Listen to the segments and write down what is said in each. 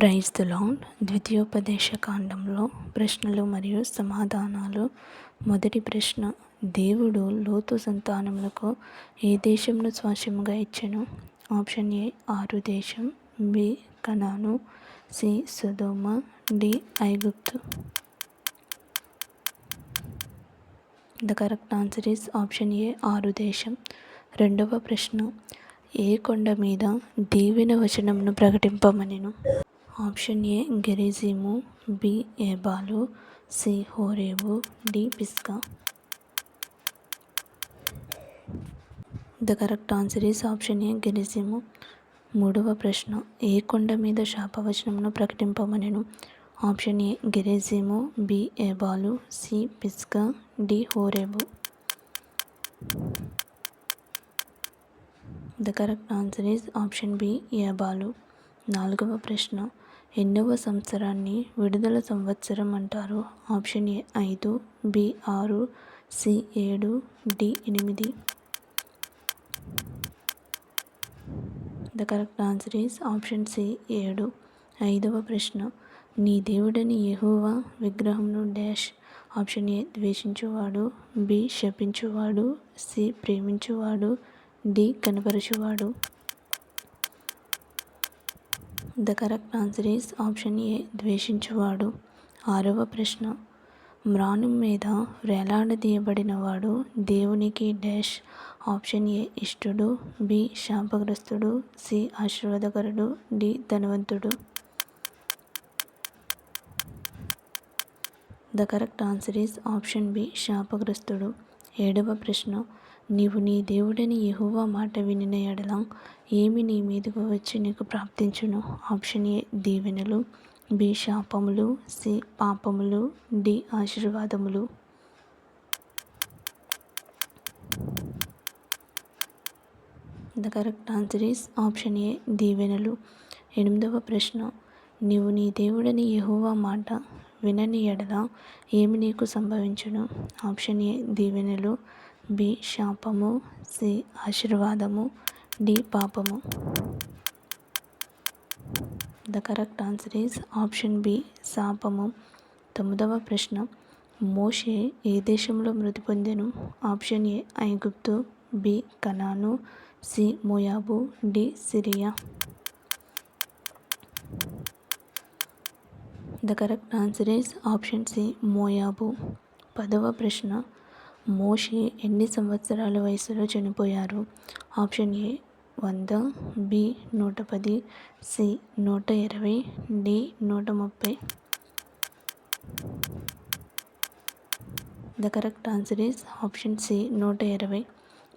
Praise the lord. ద్వితీయోపదేశ కాండంలో ప్రశ్నలు మరియు సమాధానాలు. మొదటి ప్రశ్న, దేవుడు లోతు సంతానములకు ఏ దేశంను స్వాస్యముగా ఇచ్చెను? ఆప్షన్ ఏ ఆరు దేశం, బి కనాను, సి సొదొమ, డి ఐగుప్తు. The correct answer is option A ఆరు దేశం. రెండవ ప్రశ్న, ఏ కొండ మీద దీవెన వచనమును ప్రకటింపమనెను? ఆప్షన్ ఏ గెరిజీము, బి ఏబాలు, సి హోరేబు, డి పిస్గా. The correct answer is option A గెరిజీము. మూడవ ప్రశ్న, ఏ కొండ మీద శాపవచనమును ప్రకటింపమనెను? ఆప్షన్ ఏ గెరిజీము, బి ఏబాలు, సి పిస్గా, డి హోరేబు. The correct answer is option B ఏబాలు. నాలుగవ ప్రశ్న, ఎన్నవ సంవత్సరాన్ని విడుదల సంవత్సరం అంటారు? Option A 5, B 6, C 7, D 8. The correct answer is option C 7. ఐదవ ప్రశ్న, నీ దేవుడని యెహోవా విగ్రహమును డాష్. ఆప్షన్ ఏ ద్వేషించువాడు, బి శపించువాడు, సి ప్రేమించువాడు, డి కనపరచువాడు. The correct answer is option A ద్వేషించువాడు. ఆరవ ప్రశ్న, మ్రాను మీద వేలాడదీయబడినవాడు దేవునికి డాష్. ఆప్షన్ ఏ ఇష్టుడు, బి శాపగ్రస్తుడు, సి ఆశీర్వాదకరుడు, డి ధనవంతుడు. The correct answer is option B శాపగ్రస్తుడు. ఏడవ ప్రశ్న, నీవు నీ దేవుడని యెహోవా మాట వినిన ఎడల ఏమి నీ మీదకు వచ్చి నీకు ప్రాప్తించును? ఆప్షన్ ఏ దీవెనలు, బి శాపములు, సి పాపములు, డి ఆశీర్వాదములు. The correct answer is option ఏ దీవెనలు. ఎనిమిదవ ప్రశ్న, నీవు నీ దేవుడని యెహోవా మాట వినని ఎడల ఏమి నీకు సంభవించును? ఆప్షన్ ఏ దీవెనలు, బి శాపము, సి ఆశీర్వాదము, డి పాపము. The correct answer is option B శాపము. తొమ్మిదవ ప్రశ్న, మోషే ఏ దేశంలో మృతి పొందెను? ఆప్షన్ ఏ ఐగుప్తు, బి కనాను, సి మోయాబు, డి సిరియా. The correct answer is option C మోయాబు. పదవ ప్రశ్న, మోషే ఎన్ని సంవత్సరాల వయసులో చనిపోయారు? Option A 100, B 110, C 120, D 130. The correct answer is option C 120.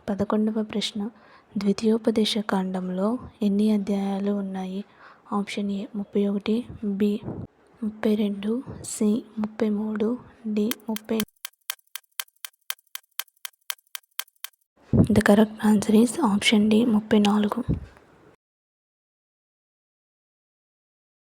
11వ ప్రశ్న, ద్వితీయోపదేశ కాండంలో ఎన్ని అధ్యాయాలు ఉన్నాయి? Option A 31, B 32, C 33, D 30. The correct answer is option D 34.